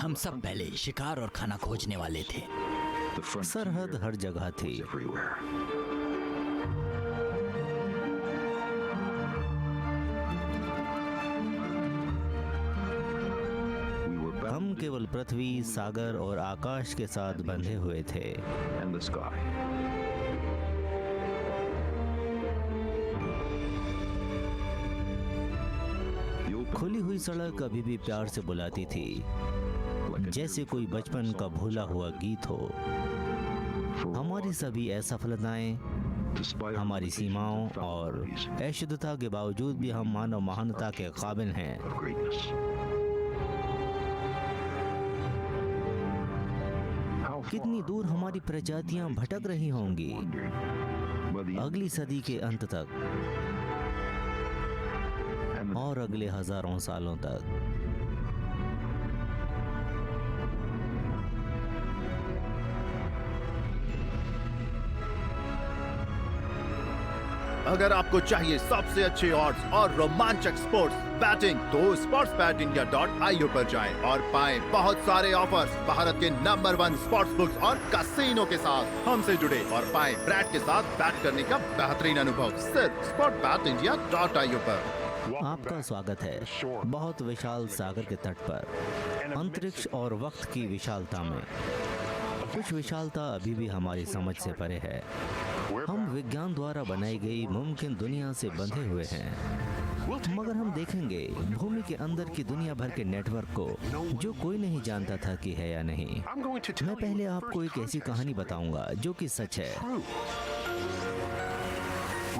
हम सब पहले शिकार और खाना खोजने वाले थे। सरहद हर जगह थी। हम केवल पृथ्वी, सागर और आकाश के साथ बंधे हुए थे। खुली हुई सड़क अभी भी प्यार से बुलाती थी, जैसे कोई बचपन का भूला हुआ गीत हो। हमारी सभी असफलताएं, हमारी सीमाओं और अशुद्धता के बावजूद भी हम मानव महानता के काबिल हैं। कितनी दूर हमारी प्रजातियां भटक रही होंगी अगली सदी के अंत तक और अगले हजारों सालों तक। अगर आपको चाहिए सबसे अच्छे ऑड्स और रोमांचक स्पोर्ट्स बैटिंग तो sportsbetindia.io पर जाएं और पाएं बहुत सारे ऑफर्स भारत के नंबर 1 स्पोर्ट्स बुक्स और कैसीनो के साथ। हमसे जुड़े और पाएं ब्रैड के साथ बैट करने का बेहतरीन अनुभव सिर्फ sportsbetindia.io पर। आपका स्वागत है बहुत विशाल सागर के तट पर, अंतरिक्ष और वक्त की विशालता में। कुछ विशालता अभी भी हमारी समझ से परे है। हम विज्ञान द्वारा बनाई गई मुमकिन दुनिया से बंधे हुए हैं, मगर हम देखेंगे भूमि के अंदर की दुनिया भर के नेटवर्क को, जो कोई नहीं जानता था कि है या नहीं। मैं पहले आपको एक ऐसी कहानी बताऊंगा जो कि सच है।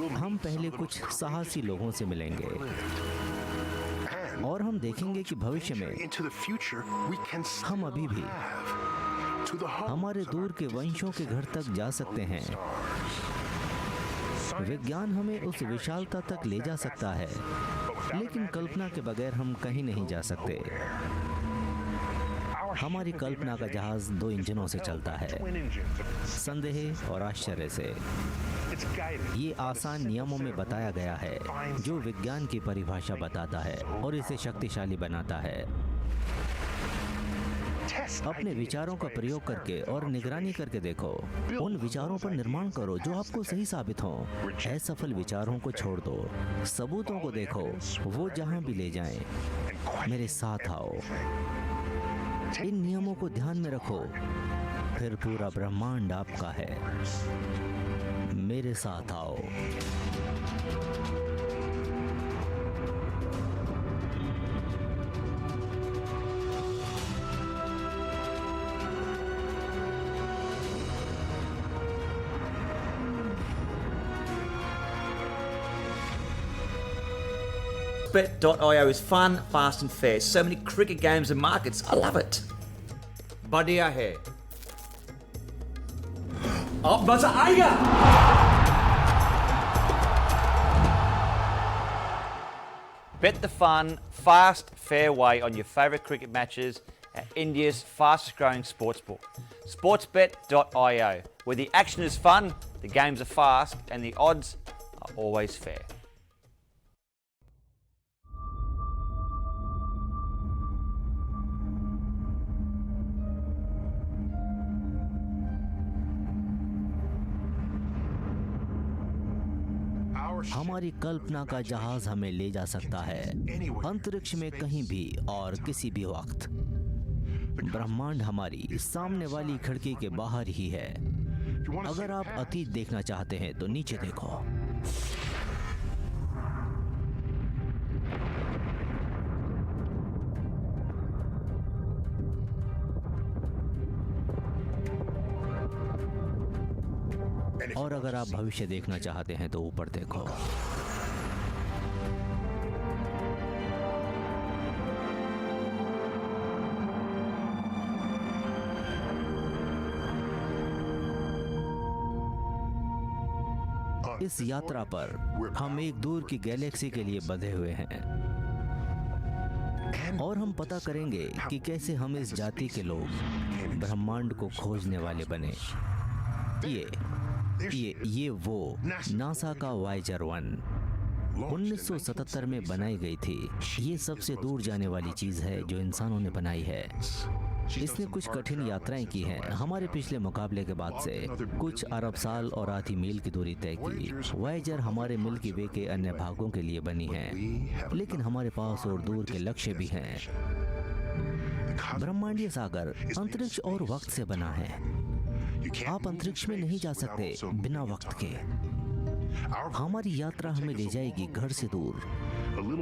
हम पहले कुछ साहसी लोगों से मिलेंगे और हम देखेंगे कि भविष्य में हम अभी भी हमारे दूर के वंशों के घर तक जा सकते हैं। विज्ञान हमें उस विशालता तक ले जा सकता है, लेकिन कल्पना के बगैर हम कहीं नहीं जा सकते। हमारी कल्पना का जहाज 2 इंजनों से चलता है, संदेह और आश्चर्य से। ये आसान नियमों में बताया गया है, जो विज्ञान की परिभाषा बताता है और इसे शक्तिशाली बनाता है। अपने विचारों का प्रयोग करके और निगरानी करके देखो। उन विचारों पर निर्माण करो जो आपको सही साबित हो। असफल विचारों को छोड़ दो, सबूतों को देखो, वो जहां भी ले जाएं। मेरे साथ आओ, इन नियमों को ध्यान में रखो, फिर पूरा ब्रह्मांड आपका है। मेरे साथ आओ। Bet.io is fun, fast and fair. So many cricket games and markets. I love it. बढ़िया है। अब मजा आएगा। Bet the fun, fast, fair way on your favourite cricket matches at India's fastest growing sportsbook. Sportsbet.io, where the action is fun, the games are fast and the odds are always fair. हमारी कल्पना का जहाज हमें ले जा सकता है अंतरिक्ष में कहीं भी और किसी भी वक्त। ब्रह्मांड हमारी सामने वाली खिड़की के बाहर ही है। अगर आप अतीत देखना चाहते हैं तो नीचे देखो। और अगर आप भविष्य देखना चाहते हैं तो ऊपर देखो। इस यात्रा पर हम एक दूर की गैलेक्सी के लिए बंधे हुए हैं और हम पता करेंगे कि कैसे हम इस जाति के लोग ब्रह्मांड को खोजने वाले बने। ये वो नासा का वायेजर 1 1977 में बनाई गई थी। ये सबसे दूर जाने वाली चीज है जो इंसानों ने बनाई है। इसने कुछ कठिन यात्राएं की हैं। हमारे पिछले मुकाबले के बाद से कुछ अरब साल और आधी मील की दूरी तय की। वॉयेजर हमारे मिल्की वे के अन्य भागों के लिए बनी है, लेकिन हमारे पास और दूर के लक्ष्य भी हैं। ब्रह्मांडीय सागर अंतरिक्ष और वक्त से बना है। आप अंतरिक्ष में नहीं जा सकते बिना वक्त के। हमारी यात्रा हमें ले जाएगी घर से दूर,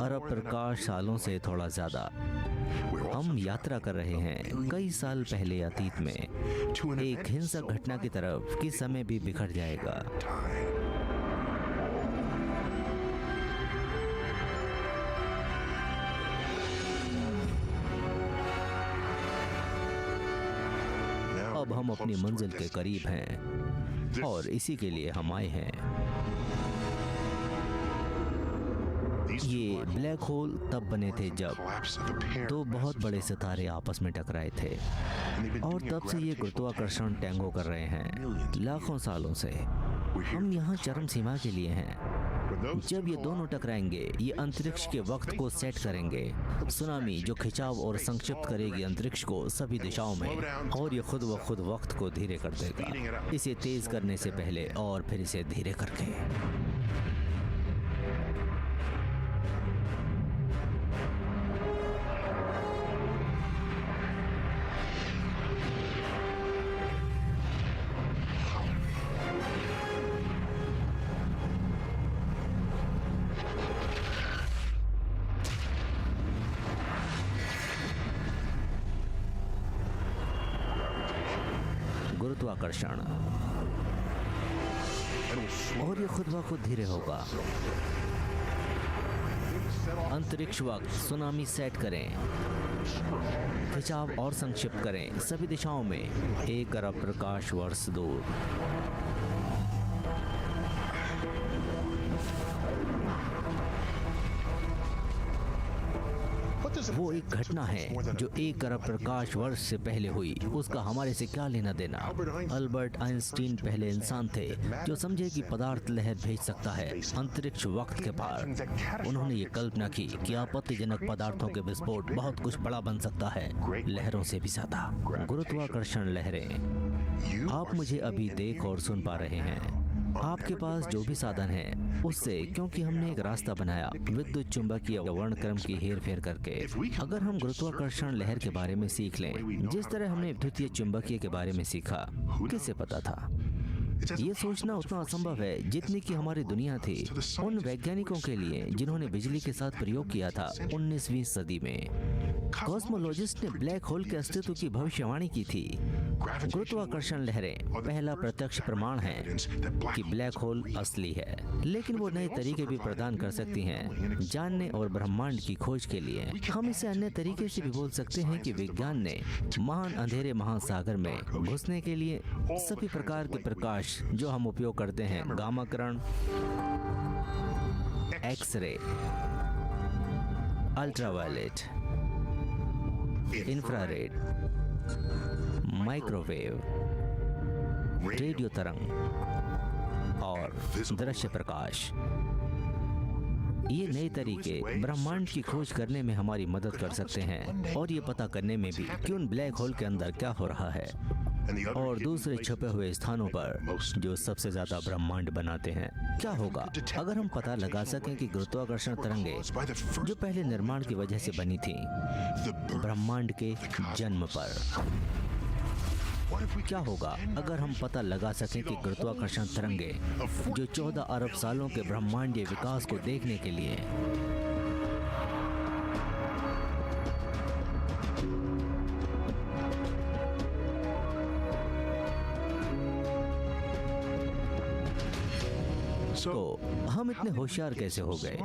अरब प्रकाश सालों से थोड़ा ज्यादा। हम यात्रा कर रहे हैं कई साल पहले अतीत में, एक हिंसक घटना की तरफ कि समय भी बिखर जाएगा। अब हम अपनी मंजिल के करीब हैं और इसी के लिए हम आए हैं। ये ब्लैक होल तब बने थे जब दो बहुत बड़े सितारे आपस में टकराए थे, और तब से ये गुरुत्वाकर्षण टैंगो कर रहे हैं लाखों सालों से। हम यहाँ चरम सीमा के लिए हैं। जब ये दोनों टकराएंगे, ये अंतरिक्ष के वक्त को सेट करेंगे। सुनामी जो खिंचाव और संक्षिप्त करेगी अंतरिक्ष को सभी दिशाओं में, और ये खुद व खुद वक्त को धीरे कर देगा, इसे तेज करने से पहले और फिर इसे धीरे करके। गुरुत्वाकर्षण, और ये खुद ब खुद धीरे होगा। अंतरिक्ष वक्त सुनामी सेट करें, खिंचाव और संक्षिप्त करें सभी दिशाओं में 1 अरब प्रकाश वर्ष दूर। वो एक घटना है जो 1 अरब प्रकाश वर्ष से पहले हुई, उसका हमारे से क्या लेना देना। अल्बर्ट आइंस्टीन पहले इंसान थे जो समझे कि पदार्थ लहर भेज सकता है अंतरिक्ष वक्त के पार। उन्होंने ये कल्पना की कि आपत्तिजनक पदार्थों के विस्फोट बहुत कुछ बड़ा बन सकता है, लहरों से भी ज्यादा। गुरुत्वाकर्षण लहरें। आप मुझे अभी देख और सुन पा रहे हैं। आपके पास जो भी साधन है उससे, क्योंकि हमने एक रास्ता बनाया विद्युत चुंबकीय वर्णक्रम की हेर फेर करके। अगर हम गुरुत्वाकर्षण लहर के बारे में सीख लें जिस तरह हमने द्वितीय चुंबकीय के बारे में सीखा, किसे पता था। ये सोचना उतना असंभव है जितनी कि हमारी दुनिया थी उन वैज्ञानिकों के लिए जिन्होंने बिजली के साथ प्रयोग किया था 19वीं सदी में। कॉस्मोलॉजिस्ट ने ब्लैक होल के अस्तित्व की भविष्यवाणी की थी। गुरुत्वाकर्षण लहरें पहला प्रत्यक्ष प्रमाण है कि ब्लैक होल असली है, लेकिन वो नए तरीके भी प्रदान कर सकती हैं जानने और ब्रह्मांड की खोज के लिए। हम इसे अन्य तरीके से भी बोल सकते हैं कि विज्ञान ने महान अंधेरे महासागर में घुसने के लिए सभी प्रकार के प्रकाश जो हम उपयोग करते हैं, गामा किरण, x-ray, ultraviolet, infrared, microwave, radio तरंग और दृश्य प्रकाश, ये नए तरीके ब्रह्मांड की खोज करने में हमारी मदद कर सकते हैं और ये पता करने में भी कि उन ब्लैक होल के अंदर क्या हो रहा है और दूसरे छुपे हुए स्थानों पर जो सबसे ज्यादा ब्रह्मांड बनाते हैं क्या होगा अगर हम पता लगा सकें कि गुरुत्वाकर्षण तरंगे जो पहले निर्माण की वजह से बनी थी ब्रह्मांड के जन्म पर। क्या होगा अगर हम पता लगा सकें कि गुरुत्वाकर्षण तरंगे जो 14 अरब सालों के ब्रह्मांडीय विकास को देखने के लिए तो हम इतने होशियार कैसे हो गए?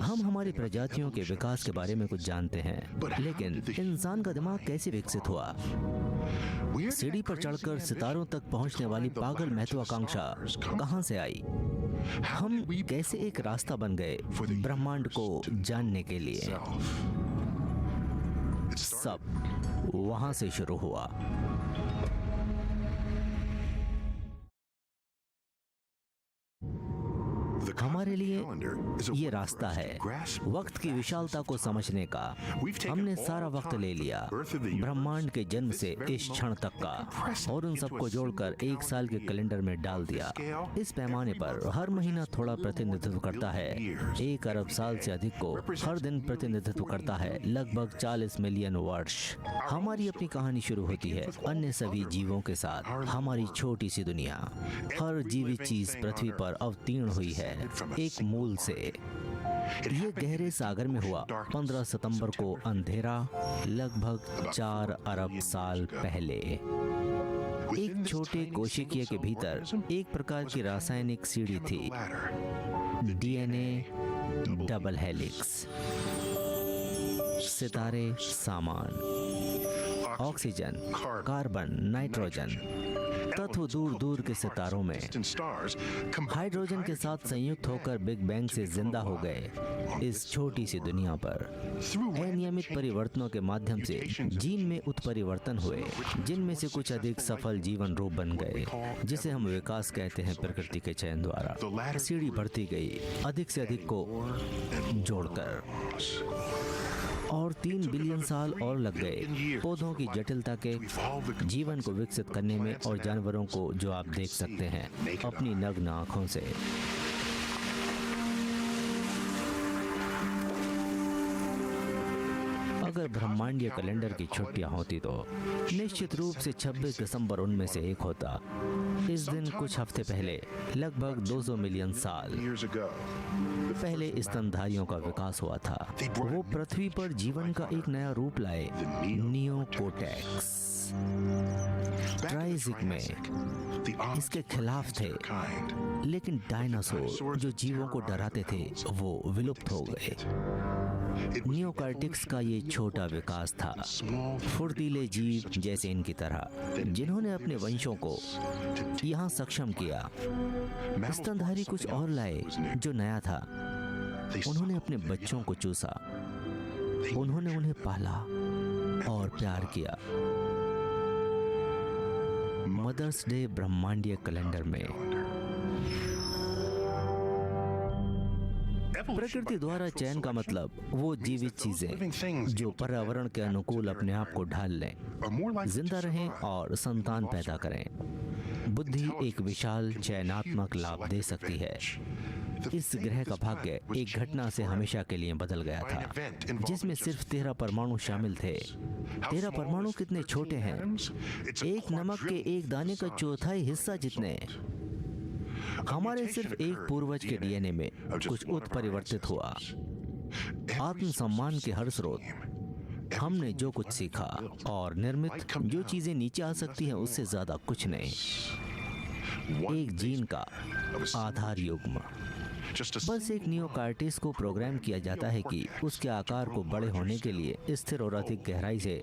हम हमारी प्रजातियों के विकास के बारे में कुछ जानते हैं, लेकिन इंसान का दिमाग कैसे विकसित हुआ? सीढ़ी पर चढ़कर सितारों तक पहुंचने वाली पागल महत्वाकांक्षा कहां से आई? हम कैसे एक रास्ता बन गए ब्रह्मांड को जानने के लिए? सब वहां से शुरू हुआ। हमारे लिए ये रास्ता है वक्त की विशालता को समझने का। हमने सारा वक्त ले लिया ब्रह्मांड के जन्म से इस क्षण तक का और उन सबको जोड़कर एक साल के कैलेंडर में डाल दिया। इस पैमाने पर हर महीना थोड़ा प्रतिनिधित्व करता है। 1 अरब साल से अधिक को हर दिन प्रतिनिधित्व करता है, लगभग 40 मिलियन वर्ष। हमारी अपनी कहानी शुरू होती है अन्य सभी जीवों के साथ। हमारी छोटी सी दुनिया, हर जीवित चीज पृथ्वी पर अवतीर्ण हुई है एक मूल से। ये गहरे सागर में हुआ 15 सितंबर को अंधेरा, लगभग 4 अरब साल पहले। एक छोटे कोशिकीय के भीतर एक प्रकार की रासायनिक सीढ़ी थी, डीएनए डबल हेलिक्स। सितारे, सामान, ऑक्सीजन, कार्बन, नाइट्रोजन, तत्व दूर दूर के सितारों में हाइड्रोजन के साथ संयुक्त होकर बिग बैंग से जिंदा हो गए इस छोटी सी दुनिया पर। अनियमित परिवर्तनों के माध्यम से जीन में उत्परिवर्तन हुए, जिनमें से कुछ अधिक सफल जीवन रूप बन गए, जिसे हम विकास कहते हैं। प्रकृति के चयन द्वारा सीढ़ी बढ़ती गई, अधिक से अधिक को जोड़कर, और 3 बिलियन साल और लग गए पौधों की जटिलता के जीवन को विकसित करने में और जानवरों को, जो आप देख सकते हैं अपनी नग्न आंखों से। अगर ब्रह्मांडीय कैलेंडर की छुट्टियां होती तो निश्चित रूप से 26 दिसंबर उनमें से एक होता। इस दिन कुछ हफ्ते पहले, लगभग 200 मिलियन साल पहले स्तनधारियों का विकास हुआ था। वो पृथ्वी पर जीवन का एक नया रूप लाए, नियोकोर्टेक्स। ट्राइजिक में इसके खिलाफ थे, लेकिन डायनासोर जो जीवों को डराते थे वो विलुप्त हो गए। नियोकॉर्टेक्स का ये छोटा विकास था, फुर्तीले जीव जैसे इनकी तरह, जिन्होंने अपने वंशों को यहाँ सक्षम किया। स्तनधारी कुछ और लाए जो नया था। उन्होंने अपने बच्चों को चूसा, उन्होंने उन्हें पाला और प्यार किया। मदर्स डे ब्रह्मांडीय कैलेंडर में प्रकृति द्वारा चयन का मतलब वो जीवित चीजें जो पर्यावरण के अनुकूल अपने आप को ढाल लें, जिंदा रहें और संतान पैदा करें। बुद्धि एक विशाल चयनात्मक लाभ दे सकती है। इस ग्रह का भाग्य एक घटना से हमेशा के लिए बदल गया था, जिसमें सिर्फ 13 परमाणु शामिल थे। 13 परमाणु कितने छोटे हैं, एक नमक के एक दाने का चौथाई हिस्सा जितने। हमारे सिर्फ एक पूर्वज के डीएनए में कुछ उत्परिवर्तित हुआ। आत्मसम्मान के हर स्रोत, हमने जो कुछ सीखा और निर्मित जो चीजें नीचे आ सकती हैं, उससे ज्यादा कुछ नहीं। एक जीन का आधार युग्म, बस एक नियोकार्टेक्स को प्रोग्राम किया जाता है कि उसके आकार को बड़े होने के लिए स्थिर और अधिक गहराई से।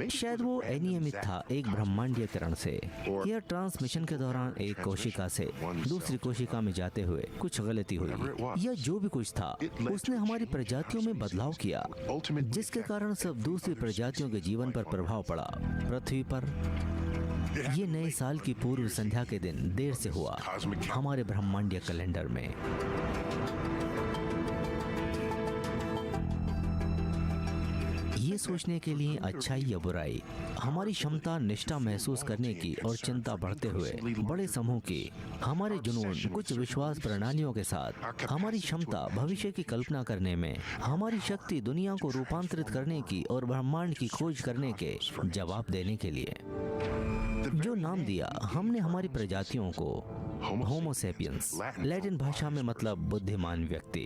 शायद वो अनियमित था एक ब्रह्मांडीय किरण से, या ट्रांसमिशन के दौरान एक कोशिका से दूसरी कोशिका में जाते हुए कुछ गलती हुई, या जो भी कुछ था उसने हमारी प्रजातियों में बदलाव किया, जिसके कारण सब दूसरी प्रजातियों के जीवन पर प्रभाव पड़ा। पृथ्वी पर ये नए साल की पूर्व संध्या के दिन देर से हुआ हमारे ब्रह्मांडीय कैलेंडर में। ये सोचने के लिए अच्छाई या बुराई, हमारी क्षमता निष्ठा महसूस करने की और चिंता बढ़ते हुए बड़े समूह की, हमारे जुनून, कुछ विश्वास प्रणालियों के साथ हमारी क्षमता भविष्य की कल्पना करने में, हमारी शक्ति दुनिया को रूपांतरित करने की और ब्रह्मांड की खोज करने के जवाब देने के लिए। जो नाम दिया हमने हमारी प्रजातियों को, होमो सेपियंस, लैटिन भाषा में मतलब बुद्धिमान व्यक्ति,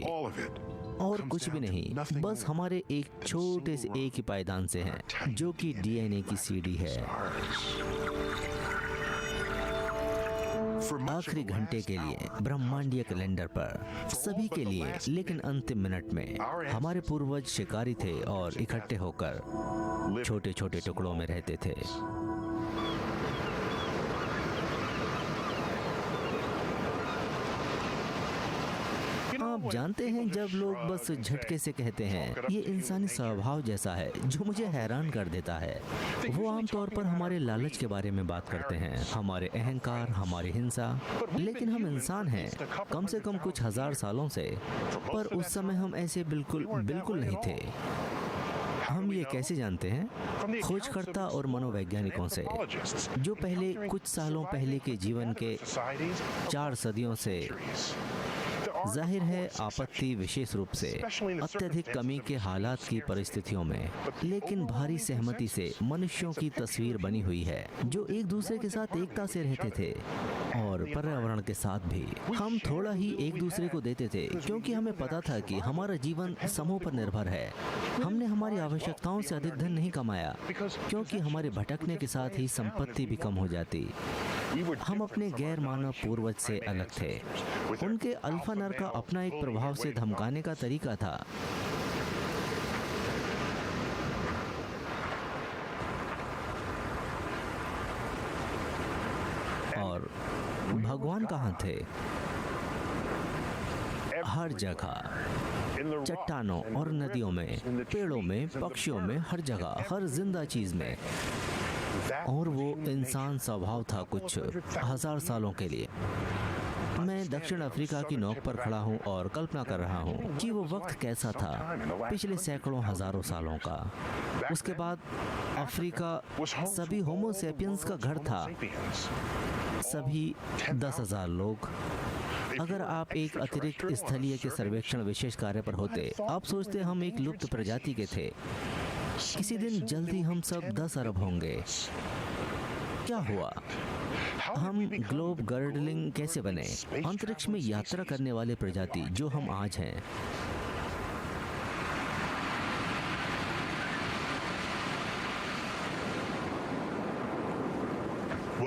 और कुछ भी नहीं, बस हमारे एक छोटे से एक ही पायदान से हैं, जो कि डीएनए की सीढ़ी है। आखिरी घंटे के लिए ब्रह्मांडीय कैलेंडर पर सभी के लिए, लेकिन अंतिम मिनट में हमारे पूर्वज शिकारी थे और इकट्ठे होकर छोटे छोटे टुकड़ों में रहते थे। आप जानते हैं, जब लोग बस झटके से कहते हैं, ये इंसानी स्वभाव जैसा है जो मुझे हैरान कर देता है। वो आमतौर पर हमारे लालच के बारे में बात करते हैं, हमारे अहंकार, हमारी हिंसा। लेकिन हम इंसान हैं, कम से कम कुछ हजार सालों से। पर उस समय हम ऐसे बिल्कुल नहीं थे। हम ये कैसे जानते हैं? खोजकर्ता और मनोवैज्ञानिकों से, जो पहले कुछ सालों पहले के जीवन के 4 सदियों से जाहिर है आपत्ति विशेष रूप से अत्यधिक कमी के हालात की परिस्थितियों में, लेकिन भारी सहमति से मनुष्यों की तस्वीर बनी हुई है जो एक दूसरे के साथ एकता से रहते थे और पर्यावरण के साथ भी। हम थोड़ा ही एक दूसरे को देते थे क्योंकि हमें पता था कि हमारा जीवन समूह पर निर्भर है। हमने हमारी आवश्यकताओं से अधिक धन नहीं कमाया क्योंकि हमारे भटकने के साथ ही संपत्ति भी कम हो जाती। हम अपने गैर मानव पूर्वज से अलग थे। उनके अल्फा नर का अपना एक प्रभाव से धमकाने का तरीका था। और भगवान कहाँ थे? हर जगह, चट्टानों और नदियों में, पेड़ों में, पक्षियों में, हर जगह, हर जिंदा चीज में। और वो इंसान स्वभाव था कुछ हजार सालों के लिए। मैं दक्षिण अफ्रीका की नोक पर खड़ा हूँ और कल्पना कर रहा हूँ कि वो वक्त कैसा था पिछले सैकड़ों हजारों सालों का। उसके बाद अफ्रीका सभी होमो सेपियंस का घर था, सभी 10,000 लोग। अगर आप एक अतिरिक्त स्थलीय के सर्वेक्षण विशेष कार्य पर होते, आप सोचते हम एक लुप्त प्रजाति के थे। किसी दिन जल्दी हम सब 10 अरब होंगे। क्या हुआ? हम ग्लोब गर्डलिंग कैसे बने? अंतरिक्ष में यात्रा करने वाले प्रजाति जो हम आज हैं।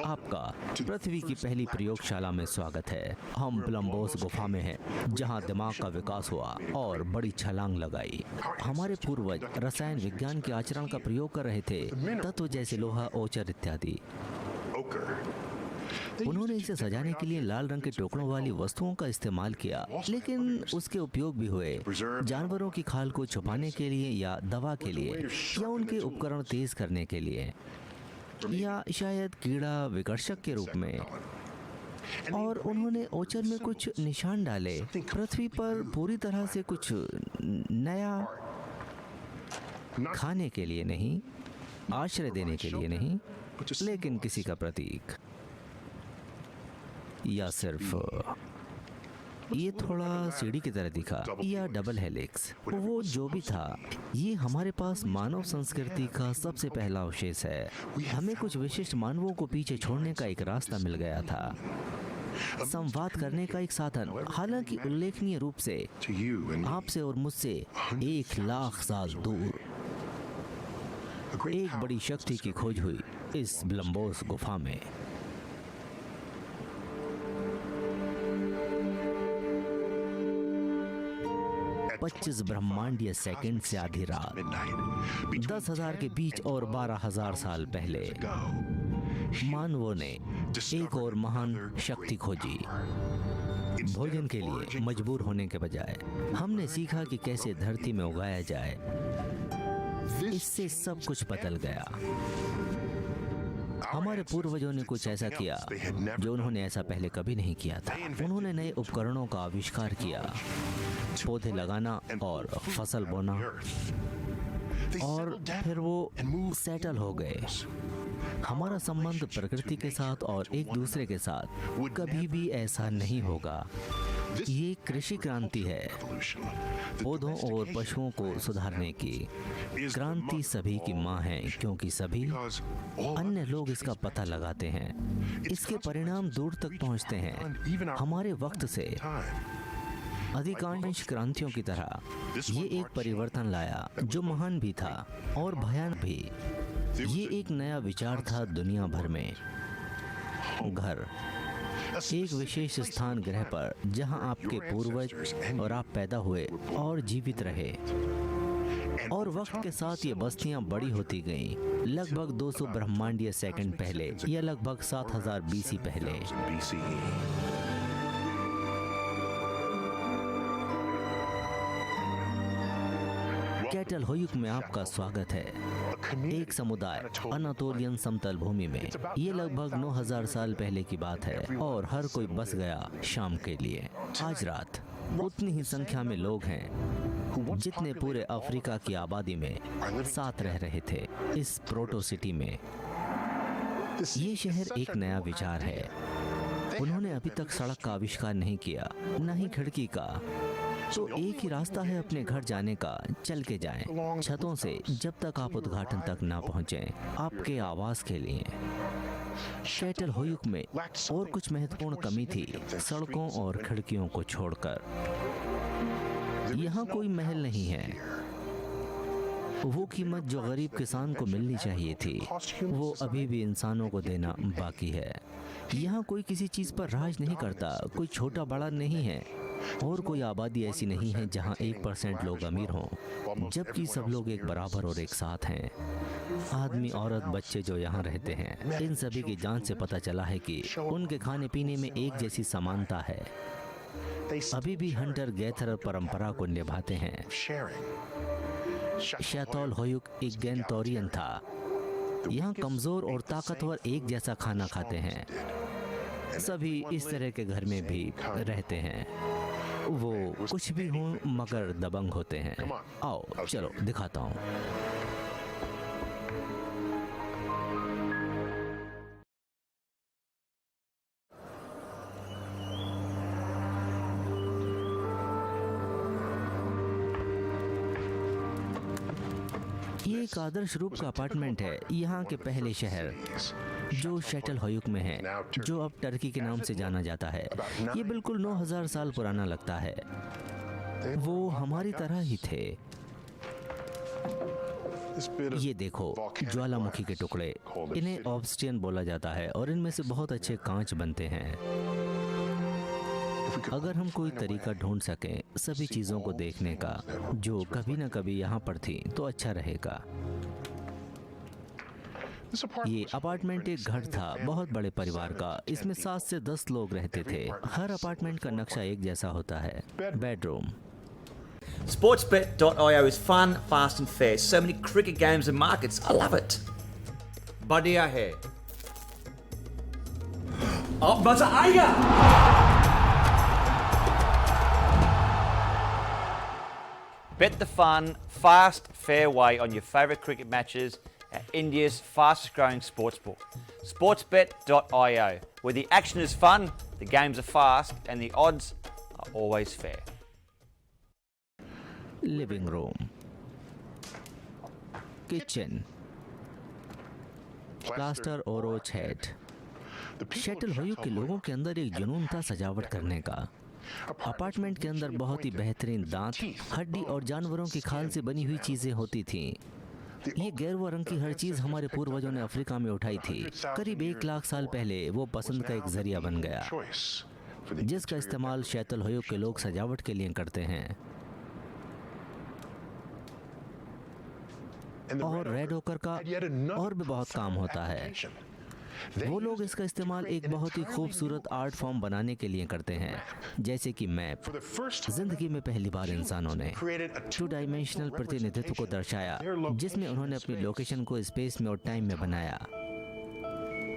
आपका पृथ्वी की पहली प्रयोगशाला में स्वागत है। हम ब्लम्बोस गुफा में हैं, जहां दिमाग का विकास हुआ और बड़ी छलांग लगाई। हमारे पूर्वज रसायन विज्ञान के आचरण का प्रयोग कर रहे थे, तत्व जैसे लोहा, ओचर इत्यादि। उन्होंने इसे सजाने के लिए लाल रंग के टुकड़ों वाली वस्तुओं का इस्तेमाल किया, लेकिन उसके उपयोग भी हुए जानवरों की खाल को छुपाने के लिए, या दवा के लिए, या उनके उपकरण तेज करने के लिए, या शायद कीड़ा विकर्षक के रूप में। और उन्होंने ओचर में कुछ निशान डाले, पृथ्वी पर पूरी तरह से कुछ नया, खाने के लिए नहीं, आश्रय देने के लिए नहीं, लेकिन किसी का प्रतीक। या सिर्फ ये थोड़ा सीढ़ी की तरह दिखा, या डबल हेलिक्स। वो जो भी था, ये हमारे पास मानव संस्कृति का सबसे पहला अवशेष है। हमें कुछ विशिष्ट मानवों को पीछे छोड़ने का एक रास्ता मिल गया था, संवाद करने का एक साधन। हालांकि उल्लेखनीय रूप से आपसे और मुझसे 1,00,000 साल दूर एक बड़ी शक्ति की खोज हुई इस ब्लम्बोस गुफा में। पच्चीस ब्रह्मांडीय सेकंड से आधी रात, 10,000 के बीच और 12,000 साल पहले मानवों ने एक और महान शक्ति खोजी। भोजन के लिए मजबूर होने के बजाय हमने सीखा कि कैसे धरती में उगाया जाए। इससे सब कुछ बदल गया। हमारे पूर्वजों ने कुछ ऐसा किया जो उन्होंने ऐसा पहले कभी नहीं किया था। उन्होंने नए उपकरणों का आविष्कार किया, पौधे लगाना और फसल बोना, और फिर वो सेटल हो गए। हमारा संबंध प्रकृति के साथ और एक दूसरे के साथ कभी भी ऐसा नहीं होगा। ये कृषि क्रांति है, पौधों और पशुओं को सुधारने की क्रांति सभी की माँ है, क्योंकि सभी अन्य लोग इसका पता लगाते हैं। इसके परिणाम दूर तक पहुँचते हैं। हमारे वक्त से अधिकांश क्रांतियों की तरह ये एक परिवर्तन लाया जो महान भी था और भयानक भी। ये एक नया विचार था दुनिया भर में। घर, एक विशेष स्थान ग्रह पर जहां आपके पूर्वज और आप पैदा हुए और जीवित रहे। और वक्त के साथ ये बस्तियां बड़ी होती गईं, लगभग 200 ब्रह्मांडीय सेकंड पहले, या लगभग 7000 BC पहले। कैटल होयुक में आपका स्वागत है। एक समुदाय अनातोलियन समतल भूमि में। ये लगभग 9000 साल पहले की बात है और हर कोई बस गया शाम के लिए। आज रात उतनी ही संख्या में लोग हैं जितने पूरे अफ्रीका की आबादी में साथ रह रहे थे इस प्रोटो सिटी में। ये शहर एक नया विचार है। उन्होंने अभी तक सड़क का आविष्कार नहीं किया, न ही खिड़की का। तो एक ही रास्ता है अपने घर जाने का, चल के जाएं छतों से जब तक आप उद्घाटन तक ना पहुंचें आपके आवास के लिए। कैटल होयुक में और कुछ महत्वपूर्ण कमी थी सड़कों और खिड़कियों को छोड़कर। यहाँ कोई महल नहीं है। वो कीमत जो गरीब किसान को मिलनी चाहिए थी वो अभी भी इंसानों को देना बाकी है। यहाँ कोई किसी चीज़ पर राज नहीं करता, कोई छोटा बड़ा नहीं है और कोई आबादी ऐसी नहीं है जहाँ 1% लोग अमीर हों, जबकि सब लोग एक बराबर और एक साथ हैं। आदमी, औरत, बच्चे जो यहाँ रहते हैं, इन सभी की जांच से पता चला है कि उनके खाने पीने में एक जैसी समानता है। अभी भी हंटर गैथर परंपरा को निभाते हैं। शैतौल होयुक एक गैंतोरियन था। यहाँ कमजोर और ताकतवर एक जैसा खाना खाते हैं। सभी इस तरह के घर में भी रहते हैं। वो कुछ भी हों मगर दबंग होते हैं। आओ चलो दिखाता हूँ। ये एक आदर्श रूप का अपार्टमेंट है यहाँ के पहले शहर जो शैटल होयुक में है, जो अब टर्की के नाम से जाना जाता है। ये बिल्कुल 9000 साल पुराना लगता है। वो हमारी तरह ही थे। ये देखो ज्वालामुखी के टुकड़े, इन्हें ऑब्स्टियन बोला जाता है और इनमें से बहुत अच्छे कांच बनते हैं। अगर हम कोई तरीका ढूंढ सकें सभी चीज़ों को देखने का जो कभी ना कभी यहाँ पर थी तो अच्छा रहेगा। ये अपार्टमेंट एक घर था बहुत बड़े परिवार का। इसमें 7 से 10 लोग रहते थे। हर अपार्टमेंट का नक्शा एक जैसा होता है। Bedroom. Sportsbet.io is fun, fast and fair. So many cricket games and markets. I love it. बढ़िया है। अब मजा आएगा। Bet the fun, fast, fair way on your favourite cricket matches at India's fastest growing sportsbook. Sportsbet.io, where the action is fun, the games are fast, and the odds are always fair. Living room, kitchen, plaster और रोच head. शैटल होयुक के लोगों के अंदर एक जुनून था सजावट करने का। अपार्टमेंट के अंदर बहुत ही बेहतरीन दांत, हड्डी और जानवरों की खाल से बनी हुई चीजें होती थीं। ये गेरुआ रंग की हर चीज हमारे पूर्वजों ने अफ्रीका में उठाई थी। करीब 1 लाख साल पहले वो पसंद का एक जरिया बन गया जिसका इस्तेमाल शैतल होयुक के लोग सजावट के लिए करते हैं। और रेड ओकर का और भी बहुत काम होता है। वो लोग इसका इस्तेमाल एक बहुत ही खूबसूरत आर्ट फॉर्म बनाने के लिए करते हैं, जैसे कि मैप। जिंदगी में पहली बार इंसानों ने 2 डायमेंशनल प्रतिनिधित्व को दर्शाया जिसमें उन्होंने अपनी लोकेशन को स्पेस में और टाइम में बनाया।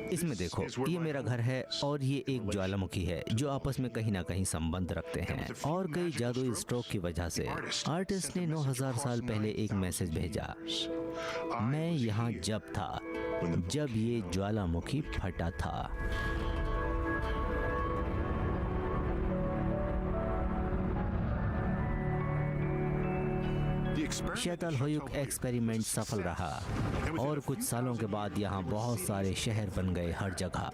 इसमें देखो, ये मेरा घर है और ये एक ज्वालामुखी है जो आपस में कहीं ना कहीं संबंध रखते हैं। और कई जादुई स्ट्रोक की वजह से आर्टिस्ट ने 9000 साल पहले एक मैसेज भेजा। मैं यहाँ जब था जब ये ज्वालामुखी फटा था। शैतल होयुक एक्सपेरिमेंट सफल रहा और कुछ सालों के बाद यहाँ बहुत सारे शहर बन गए हर जगह।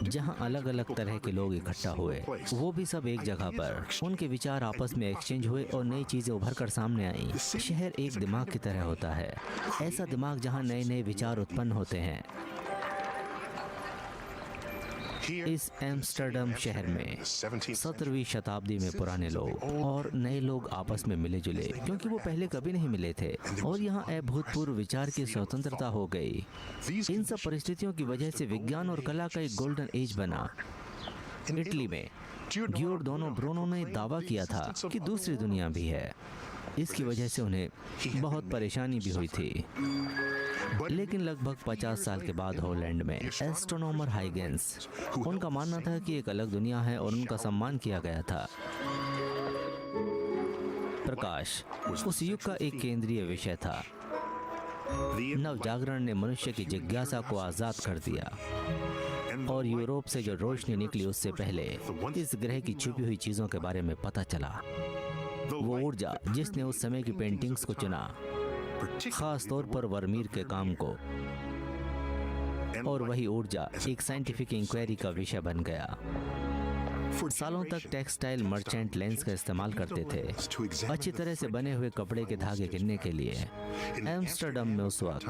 जहाँ अलग अलग तरह के लोग इकट्ठा हुए, वो भी सब एक जगह पर। उनके विचार आपस में एक्सचेंज हुए और नई चीजें उभर कर सामने आईं। शहर एक दिमाग की तरह होता है, ऐसा दिमाग जहाँ नए नए विचार उत्पन्न होते हैं। इस एम्स्टर्डम शहर में 17वीं शताब्दी में पुराने लोग और नए लोग आपस में मिले जुले, क्योंकि वो पहले कभी नहीं मिले थे, और यहाँ अभूतपूर्व विचार की स्वतंत्रता हो गई। इन सब परिस्थितियों की वजह से विज्ञान और कला का एक गोल्डन एज बना। इटली में गियोर्डानो ब्रूनो ने दावा किया था कि दूसरी दुनिया भी है। इसकी वजह से उन्हें बहुत परेशानी भी हुई थी। लेकिन लगभग 50 साल के बाद हॉलैंड में एस्ट्रोनॉमर हाइगेंस, उनका मानना था कि एक अलग दुनिया है और उनका सम्मान किया गया था। प्रकाश उस युग का एक केंद्रीय विषय था। नव जागरण ने मनुष्य की जिज्ञासा को आजाद कर दिया, और यूरोप से जो रोशनी निकली उससे पहले इस ग्रह की छुपी हुई चीजों के बारे में पता चला। वो ऊर्जा जिसने उस समय की पेंटिंग्स को चुना, खास तौर पर वर्मीर के काम को, और वही ऊर्जा एक साइंटिफिक इंक्वायरी का विषय बन गया। सालों तक टेक्सटाइल मर्चेंट लेंस का इस्तेमाल करते थे अच्छी तरह से बने हुए कपड़े के धागे गिनने के लिए। एम्स्टर्डम में उस वक्त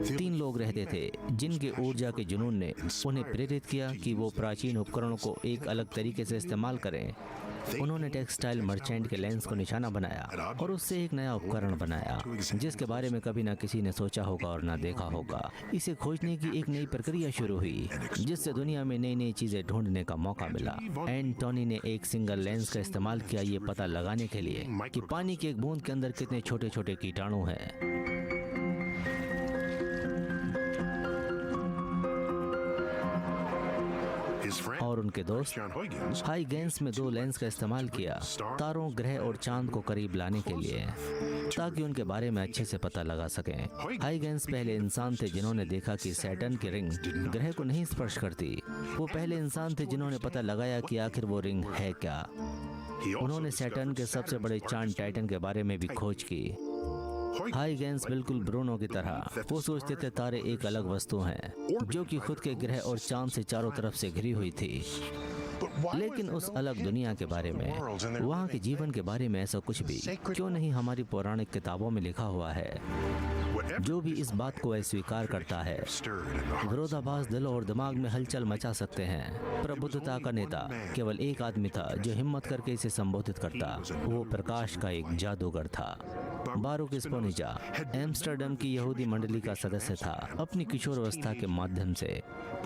3 लोग रहते थे जिनके ऊर्जा के जुनून ने उन्हें प्रेरित किया कि वो प्राचीन उपकरणों को एक अलग तरीके से इस्तेमाल करें। उन्होंने टेक्सटाइल मर्चेंट के लेंस को निशाना बनाया और उससे एक नया उपकरण बनाया जिसके बारे में कभी ना किसी ने सोचा होगा और ना देखा होगा। इसे खोजने की एक नई प्रक्रिया शुरू हुई जिससे दुनिया में नई नई चीजें ढूंढने का मौका मिला। एंटोनी ने एक सिंगल लेंस का इस्तेमाल किया ये पता लगाने के लिए कि पानी की एक बूंद के अंदर कितने छोटे छोटे कीटाणु हैं। और उनके दोस्त हाइगेंस में 2 लेंस का इस्तेमाल किया तारों, ग्रह और चांद को करीब लाने के लिए, ताकि उनके बारे में अच्छे से पता लगा सकें। हाइगेंस पहले इंसान थे जिन्होंने देखा कि सैटर्न की रिंग ग्रह को नहीं स्पर्श करती। वो पहले इंसान थे जिन्होंने पता लगाया कि आखिर वो रिंग है क्या। उन्होंने सैटर्न के सबसे बड़े चांद टाइटन के बारे में भी खोज की। हाइगेंस बिल्कुल ब्रूनो की तरह वो सोचते थे तारे एक अलग वस्तु हैं जो कि खुद के ग्रह और चांद से चारों तरफ से घिरी हुई थी। लेकिन उस अलग दुनिया के बारे में, वहाँ के जीवन के बारे में ऐसा कुछ भी क्यों नहीं हमारी पौराणिक किताबों में लिखा हुआ है। जो भी इस बात को अस्वीकार करता है विरोधाभास दिलों और दिमाग में हलचल मचा सकते हैं। प्रबुद्धता का नेता केवल एक आदमी था जो हिम्मत करके इसे संबोधित करता। वो प्रकाश का एक जादूगर था। बारूक स्पोनिजा एम्स्टर्डम की यहूदी मंडली का सदस्य था अपनी किशोरावस्था के माध्यम से,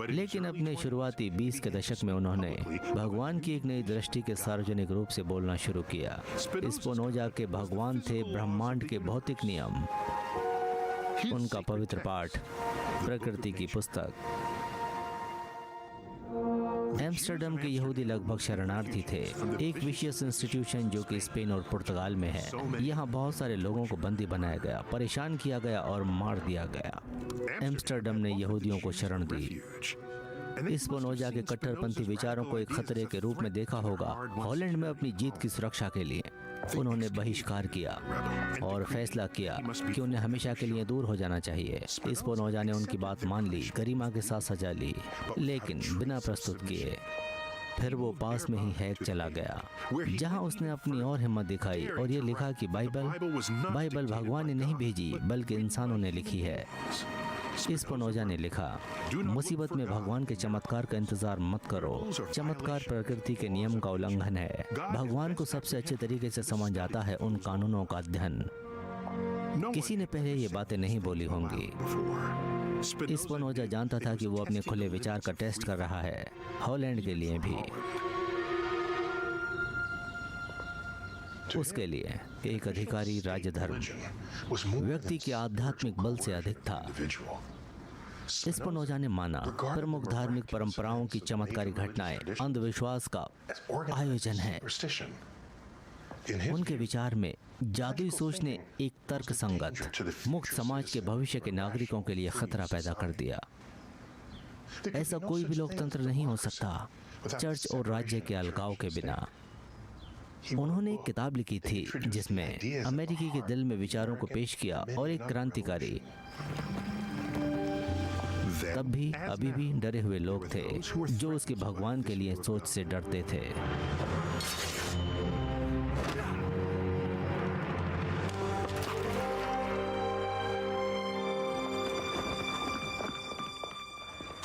लेकिन अपने शुरुआती 20 के दशक में उन्होंने भगवान की एक नई दृष्टि के सार्वजनिक रूप से बोलना शुरू किया। स्पोनोजा के भगवान थे ब्रह्मांड के भौतिक नियम। उनका पवित्र पाठ प्रकृति की पुस्तक। एम्स्टर्डम के यहूदी लगभग शरणार्थी थे, एक विशेष इंस्टीट्यूशन जो कि स्पेन और पुर्तगाल में है। यहाँ बहुत सारे लोगों को बंदी बनाया गया, परेशान किया गया और मार दिया गया। एम्स्टर्डम ने यहूदियों को शरण दी। स्पोनोजा के कट्टरपंथी विचारों को एक खतरे के रूप में देखा होगा। हॉलैंड में अपनी जीत की सुरक्षा के लिए उन्होंने बहिष्कार किया और फैसला किया कि उन्हें हमेशा के लिए दूर हो जाना चाहिए। स्पोनोजा ने उनकी बात मान ली, गरिमा के साथ सजा ली, लेकिन बिना प्रस्तुत किए। फिर वो पास में ही हैक चला गया जहां उसने अपनी और हिम्मत दिखाई और ये लिखा कि बाइबल भगवान ने नहीं भेजी बल्कि इंसानों ने लिखी है। स्पोनोजा ने लिखा, मुसीबत में भगवान के चमत्कार का इंतजार मत करो। चमत्कार प्रकृति के नियम का उल्लंघन है। भगवान को सबसे अच्छे तरीके से समझ आता है उन कानूनों का अध्ययन। किसी ने पहले ये बातें नहीं बोली होंगी। स्पोनोजा जानता था कि वो अपने खुले विचार का टेस्ट कर रहा है, हॉलैंड के लिए भी। उसके लिए एक अधिकारी राज्य धर्म व्यक्ति के आध्यात्मिक बल से अधिक था। स्पोनोजा ने माना प्रमुख धार्मिक परंपराओं की चमत्कारी घटनाएं अंधविश्वास का आयोजन है। उनके विचार में जादुई सोच ने एक तर्क संगत मुक्त समाज के भविष्य के नागरिकों के लिए खतरा पैदा कर दिया। ऐसा कोई भी लोकतंत्र नहीं हो सकता चर्च और राज्य के अलगाव के बिना। उन्होंने एक किताब लिखी थी जिसमें अमेरिकी के दिल में विचारों को पेश किया और एक क्रांतिकारी। तब भी अभी भी डरे हुए लोग थे जो उसके भगवान के लिए सोच से डरते थे।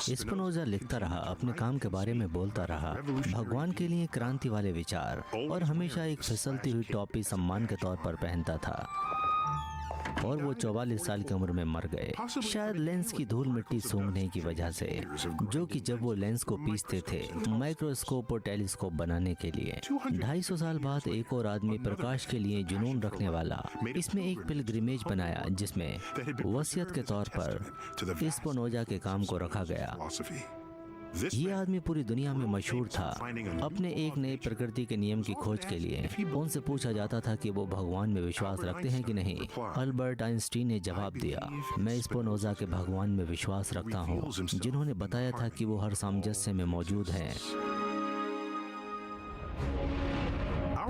स्पिनोजा लिखता रहा, अपने काम के बारे में बोलता रहा, भगवान के लिए क्रांति वाले विचार, और हमेशा एक फिसलती हुई टोपी सम्मान के तौर पर पहनता था। और वो 44 साल की उम्र में मर गए, शायद लेंस की धूल मिट्टी सूंघने की वजह से, जो कि जब वो लेंस को पीसते थे माइक्रोस्कोप और टेलीस्कोप बनाने के लिए। 250 साल बाद एक और आदमी प्रकाश के लिए जुनून रखने वाला इसमें एक पिलग्रिमेज बनाया, जिसमें वसीयत के तौर पर स्पिनोजा के काम को रखा गया। ये आदमी पूरी दुनिया में मशहूर था अपने एक नए प्रकृति के नियम की खोज के लिए। उनसे पूछा जाता था कि वो भगवान में विश्वास रखते हैं कि नहीं। अल्बर्ट आइंस्टीन ने जवाब दिया, मैं स्पिनोजा के भगवान में विश्वास रखता हूँ, जिन्होंने बताया था कि वो हर सामंजस्य में मौजूद हैं।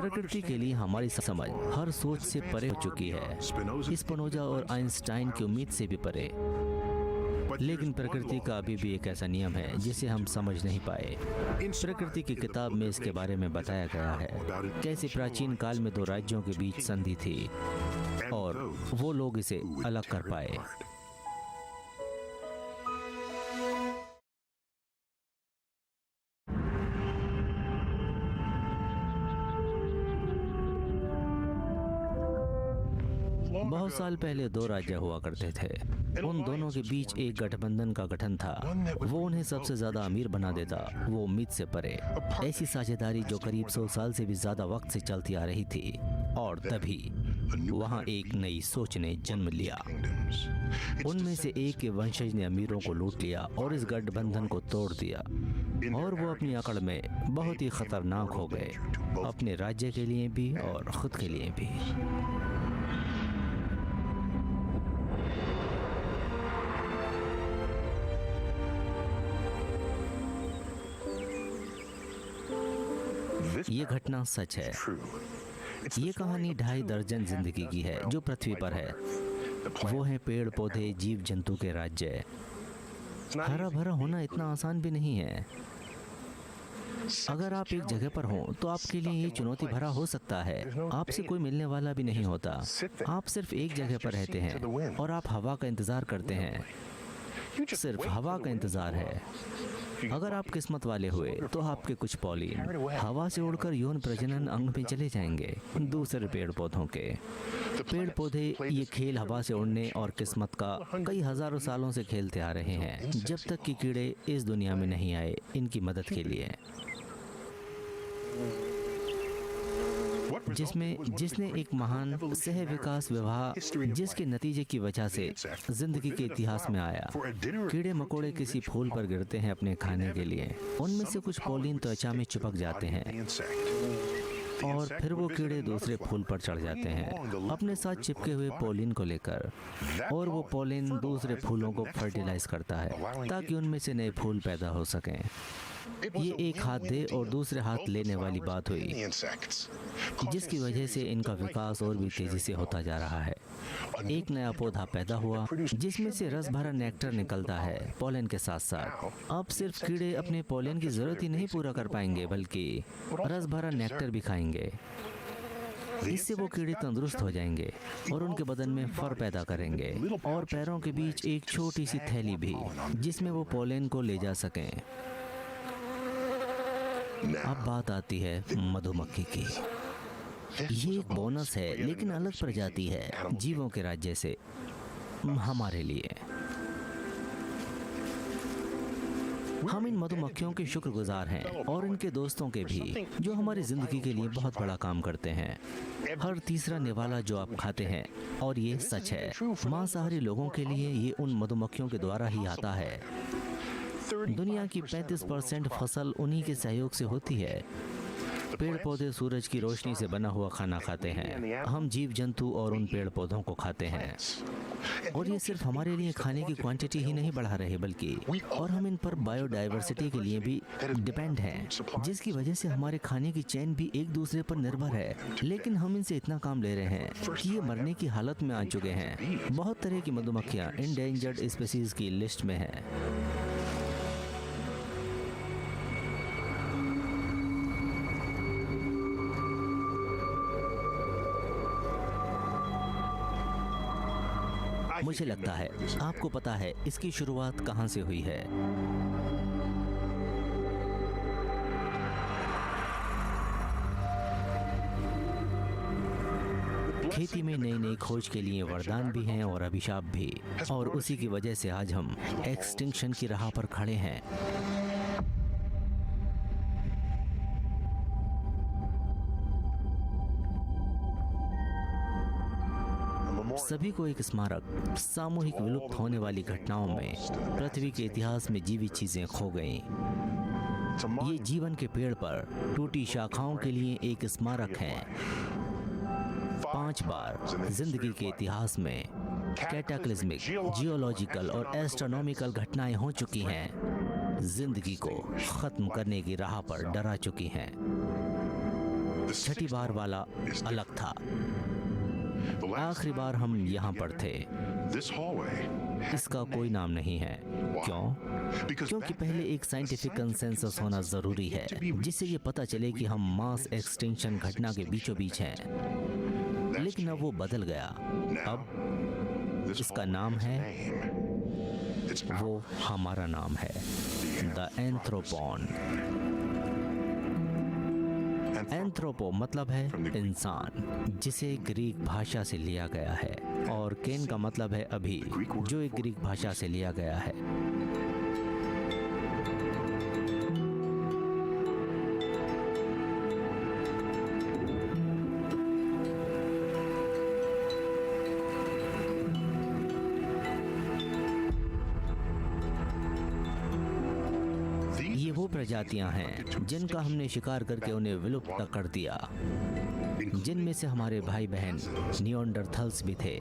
प्रकृति के लिए हमारी समझ हर सोच से परे हो चुकी है, स्पिनोजा और आइंस्टाइन की उम्मीद से भी परे। लेकिन प्रकृति का अभी भी एक ऐसा नियम है जिसे हम समझ नहीं पाए। प्रकृति की किताब में इसके बारे में बताया गया है, कैसे प्राचीन काल में दो राज्यों के बीच संधि थी और वो लोग इसे अलग कर पाए। बहुत साल पहले दो राज्य हुआ करते थे। उन दोनों के बीच एक गठबंधन का गठन था। वो उन्हें सबसे ज्यादा अमीर बना देता, वो उम्मीद से परे। ऐसी साझेदारी जो करीब 100 साल से भी ज्यादा वक्त से चलती आ रही थी। और तभी वहाँ एक नई सोच ने जन्म लिया। उनमें से एक के वंशज ने अमीरों को लूट लिया और इस गठबंधन को तोड़ दिया, और वो अपनी अकड़ में बहुत ही खतरनाक हो गए, अपने राज्य के लिए भी और खुद के लिए भी। ये घटना सच है। ये कहानी 2.5 दर्जन जिंदगी की है जो पृथ्वी पर है। वो है पेड़ पौधे, जीव जंतु के राज्य। हरा भरा होना इतना आसान भी नहीं है। अगर आप एक जगह पर हों तो आपके लिए ये चुनौती भरा हो सकता है। आपसे कोई मिलने वाला भी नहीं होता। आप सिर्फ एक जगह पर रहते हैं और आप हवा का इंतजार करते हैं। सिर्फ हवा का इंतजार है। अगर आप किस्मत वाले हुए तो आपके कुछ पॉलिन हवा से उड़कर यौन प्रजनन अंग में चले जाएंगे दूसरे पेड़ पौधों के। पेड़ पौधे ये खेल हवा से उड़ने और किस्मत का कई हजारों सालों से खेलते आ रहे हैं, जब तक कि कीड़े इस दुनिया में नहीं आए इनकी मदद के लिए। जिसने एक महान सह विकास विवाह जिसके नतीजे की वजह से जिंदगी के इतिहास में आया। कीड़े मकोड़े किसी फूल पर गिरते हैं अपने खाने के लिए। उनमें से कुछ पॉलिन त्वचा में चिपक जाते हैं और फिर वो कीड़े दूसरे फूल पर चढ़ जाते हैं अपने साथ चिपके हुए पॉलिन को लेकर, और वो पॉलिन दूसरे फूलों को फर्टिलाइज करता है ताकि उनमें से नए फूल पैदा हो सकें। ये एक हाथ दे और दूसरे हाथ लेने वाली बात हुई, जिसकी वजह से इनका विकास और भी तेजी से होता जा रहा है। एक नया पौधा पैदा हुआ जिसमें से रस भरा नेक्टर निकलता है पोलन के साथ साथ। अब सिर्फ कीड़े अपने पोलन की जरूरत ही नहीं पूरा कर पाएंगे, बल्कि रस भरा नेक्टर भी खाएंगे। इससे वो कीड़े तंदुरुस्त हो जाएंगे और उनके बदन में फर पैदा करेंगे और पैरों के बीच एक छोटी सी थैली भी, जिसमें वो पोलन को ले जा सकें। अब बात आती है मधुमक्खी की। ये एक बोनस है, लेकिन अलग प्रजाति है जीवों के राज्य से हमारे लिए। हम इन मधुमक्खियों के शुक्रगुजार हैं और इनके दोस्तों के भी, जो हमारी जिंदगी के लिए बहुत बड़ा काम करते हैं। हर तीसरा निवाला जो आप खाते हैं, और ये सच है, मांसाहारी लोगों के लिए ये उन मधुमक्खियों के द्वारा ही आता है। दुनिया की 35% फसल उन्हीं के सहयोग से होती है। पेड़ पौधे सूरज की रोशनी से बना हुआ खाना खाते हैं। हम जीव जंतु और उन पेड़ पौधों को खाते हैं, और ये सिर्फ हमारे लिए खाने की क्वांटिटी ही नहीं बढ़ा रहे, बल्कि और हम इन पर बायोडाइवर्सिटी के लिए भी डिपेंड हैं, जिसकी वजह से हमारे खाने की चेन भी एक दूसरे पर निर्भर है। लेकिन हम इनसे इतना काम ले रहे हैं कि ये मरने की हालत में आ चुके हैं। बहुत तरह की मधुमक्खियाँ इंडेंजर्ड स्पीशीज की लिस्ट में हैं। मुझे लगता है आपको पता है इसकी शुरुआत कहां से हुई है। खेती में नई नई खोज के लिए वरदान भी हैं और अभिशाप भी, और उसी की वजह से आज हम एक्सटिंक्शन की राह पर खड़े हैं। सभी को एक स्मारक सामूहिक विलुप्त होने वाली घटनाओं में पृथ्वी के इतिहास में जीवित चीजें खो गईं। ये जीवन के पेड़ पर टूटी शाखाओं के लिए एक स्मारक है। 5 बार जिंदगी के इतिहास में कैटाक्लिज्मिक, जियोलॉजिकल और एस्ट्रोनॉमिकल घटनाएं हो चुकी हैं, जिंदगी को खत्म करने की राह पर डरा चुकी हैं। 6ठी बार वाला अलग था। आखिरी बार हम यहाँ पर थे। इसका कोई नाम नहीं है। क्यों? क्योंकि पहले एक साइंटिफिक कंसेंसस होना जरूरी है जिससे ये पता चले कि हम मास एक्सटिंक्शन घटना के बीचों बीच हैं। लेकिन अब वो बदल गया। अब इसका नाम है, वो हमारा नाम है, द एंथ्रोपॉन। एंथ्रोपो मतलब है इंसान, जिसे ग्रीक भाषा से लिया गया है, और केन का मतलब है अभी, जो एक ग्रीक भाषा से लिया गया है। प्रजातियां हैं जिनका हमने शिकार करके उन्हें विलुप्त कर दिया, जिनमें से हमारे भाई बहन निएंडरथल्स भी थे।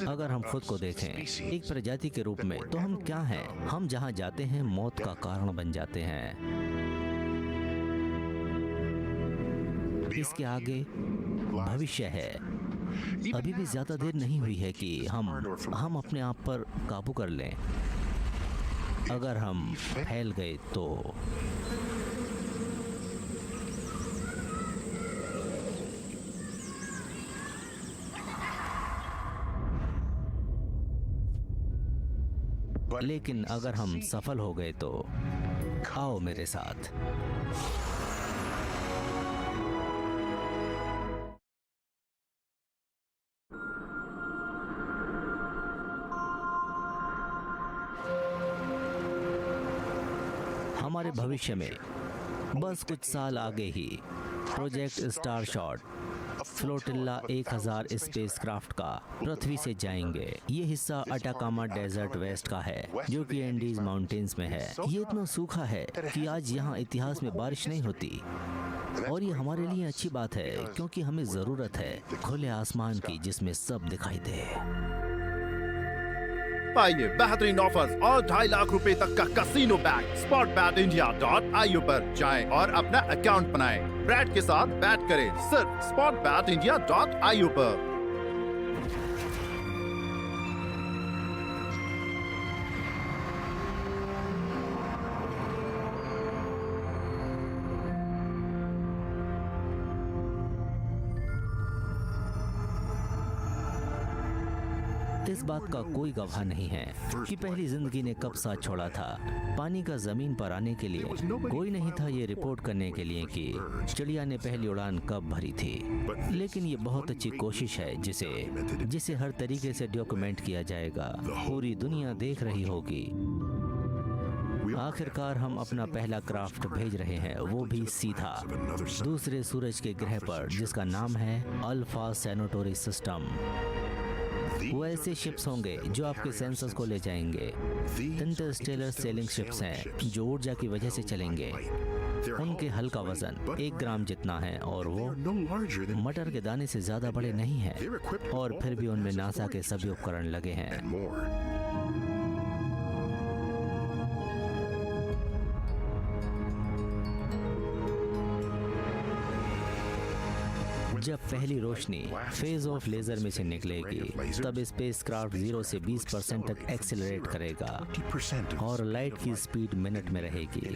अगर हम खुद को देखें एक प्रजाति के रूप में, तो हम क्या हैं? हम जहां जाते हैं मौत का कारण बन जाते हैं। इसके आगे भविष्य है। अभी भी ज्यादा देर नहीं हुई है कि हम अपने आप पर काबू कर लें। अगर हम फैल गए तो लेकिन अगर हम सफल हो गए तो आओ मेरे साथ। हमारे भविष्य में बस कुछ साल आगे ही प्रोजेक्ट स्टारशॉट फ्लोटिल्ला 1000 स्पेसक्राफ्ट का पृथ्वी से जाएंगे। ये हिस्सा अटाकामा डेजर्ट वेस्ट का है, जो कि एंडीज माउंटेन्स में है। ये इतना सूखा है कि आज यहाँ इतिहास में बारिश नहीं होती, और ये हमारे लिए अच्छी बात है क्योंकि हमें जरूरत है खुले आसमान की जिसमें सब दिखाई दे। पाइए बेहतरीन ऑफर्स और 2.5 लाख रुपए तक का कसिनो बैग sportbetindia.io पर जाएं और अपना अकाउंट बनाएं। ब्रैड के साथ बैट करें सिर्फ sportbetindia.io पर। इस बात का कोई गवाह नहीं है कि पहली जिंदगी ने कब साथ छोड़ा था। पानी का जमीन पर आने के लिए कोई नहीं था ये रिपोर्ट करने के लिए कि चिड़िया ने पहली उड़ान कब भरी थी। लेकिन ये बहुत अच्छी कोशिश है जिसे हर तरीके से डॉक्यूमेंट किया जाएगा। पूरी दुनिया देख रही होगी। आखिरकार हम अपना पहला क्राफ्ट भेज रहे हैं, वो भी सीधा दूसरे सूरज के ग्रह पर, जिसका नाम है अल्फा सेनेटोरी सिस्टम। वो ऐसे शिप्स होंगे जो आपके सेंसर्स को ले जाएंगे। इंटरस्टेलर सेलिंग शिप्स हैं जो ऊर्जा की वजह से चलेंगे। उनके हल्का वजन 1 ग्राम जितना है और वो मटर के दाने से ज्यादा बड़े नहीं हैं, और फिर भी उनमें नासा के सभी उपकरण लगे हैं। जब पहली रोशनी फेज ऑफ लेजर में से निकलेगी तब स्पेसक्राफ्ट 0 से 20% तक एक्सेलरेट करेगा और लाइट की स्पीड मिनट में रहेगी।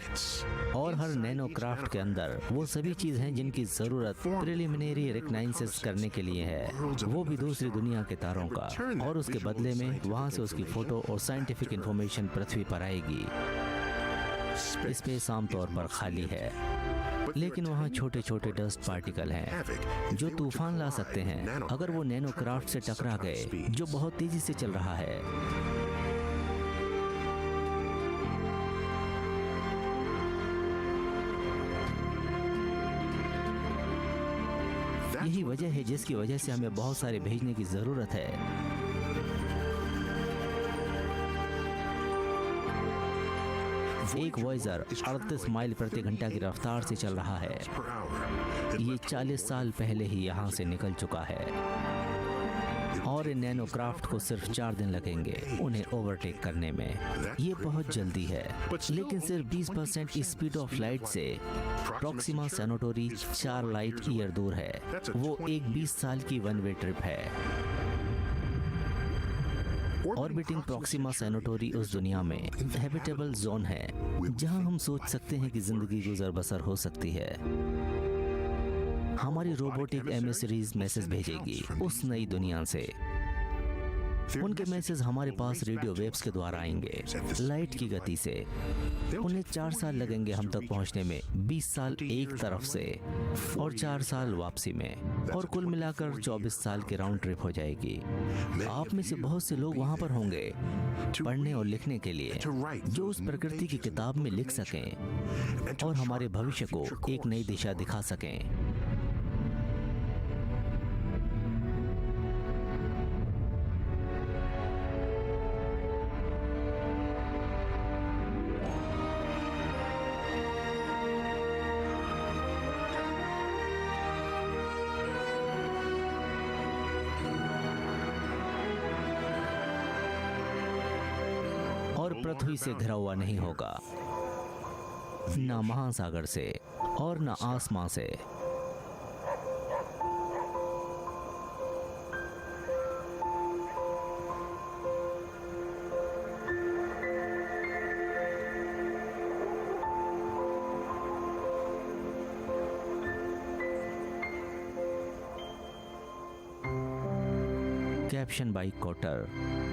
और हर नैनोक्राफ्ट के अंदर वो सभी चीज हैं जिनकी जरूरत प्रिलिमिनरी रिकग्नाइजेंस करने के लिए है, वो भी दूसरी दुनिया के तारों का। और उसके बदले में वहां से उसकी फोटो और साइंटिफिक इंफॉर्मेशन पृथ्वी पर आएगी। स्पेस आमतौर पर खाली है, लेकिन वहाँ छोटे छोटे डस्ट पार्टिकल हैं जो तूफान ला सकते हैं अगर वो नैनोक्राफ्ट से टकरा गए जो बहुत तेजी से चल रहा है। यही वजह है जिसकी वजह से हमें बहुत सारे भेजने की जरूरत है। एक वॉयजर 38 माइल प्रति घंटा की रफ्तार से चल रहा है। ये 40 साल पहले ही यहाँ से निकल चुका है और इन नैनोक्राफ्ट को सिर्फ 4 दिन लगेंगे उन्हें ओवरटेक करने में। ये बहुत जल्दी है, लेकिन सिर्फ 20% स्पीड ऑफ लाइट से प्रॉक्सिमा सेनोटोरी 4 लाइट ईयर दूर है। वो एक 20 साल की वन वे ट्रिप है। ऑर्बिटिंग प्रॉक्सिमा सेनोटोरी उस दुनिया में हैबिटेबल जोन है जहां हम सोच सकते हैं कि जिंदगी गुजर बसर हो सकती है। हमारी रोबोटिक एमिसरीज मैसेज भेजेगी उस नई दुनिया से। उनके मैसेज हमारे पास रेडियो वेव्स के द्वारा आएंगे लाइट की गति से। उन्हें 4 साल लगेंगे हम तक पहुंचने में, 20 साल एक तरफ से और 4 साल वापसी में, और कुल मिलाकर 24 साल की राउंड ट्रिप हो जाएगी। आप में से बहुत से लोग वहां पर होंगे पढ़ने और लिखने के लिए, जो उस प्रकृति की किताब में लिख सकें और हमारे भविष्य को एक नई दिशा दिखा सकें। और पृथ्वी से घिरा हुआ नहीं होगा, ना महासागर से और ना आसमां से। कैप्शन बाय कोटर।